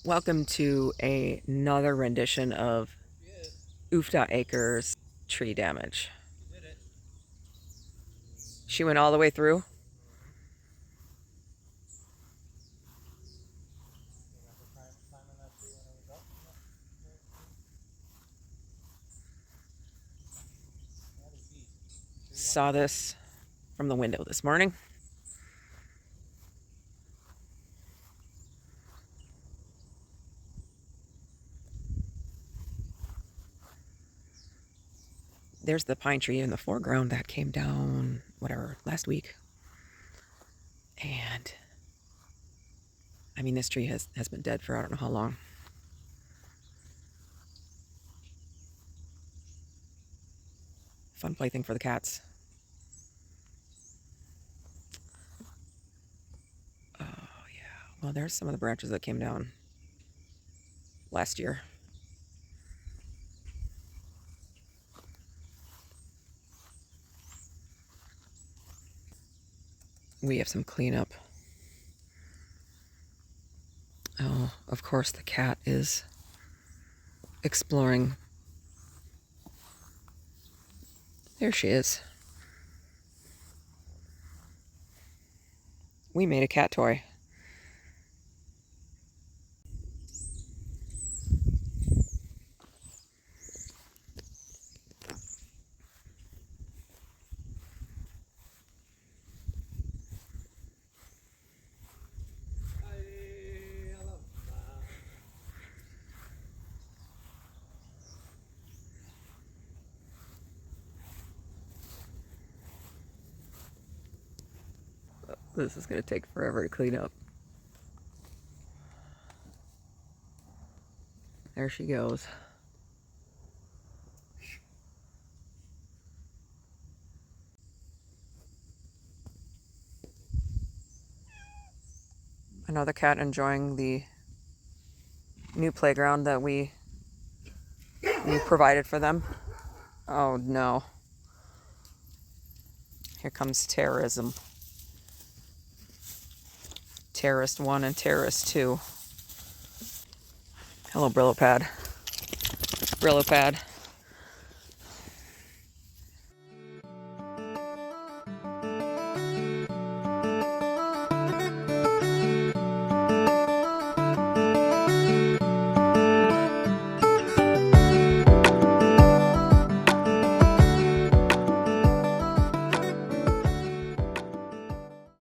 Welcome to another rendition of Ufdda Acres tree damage. She went all the way through. Saw this from the window this morning. There's the pine tree in the foreground that came down, last week. And I mean, this tree has been dead for I don't know how long. Fun plaything for the cats. Oh, yeah. Well, there's some of the branches that came down last year. We have some cleanup. Oh, of course, the cat is exploring. There she is. We made a cat toy. This is going to take forever to clean up. There she goes. Another cat enjoying the new playground that we provided for them. Oh no. Here comes terrorism. Terrorist 1 and Terrorist 2. Hello, Brillo Pad. Brillo Pad.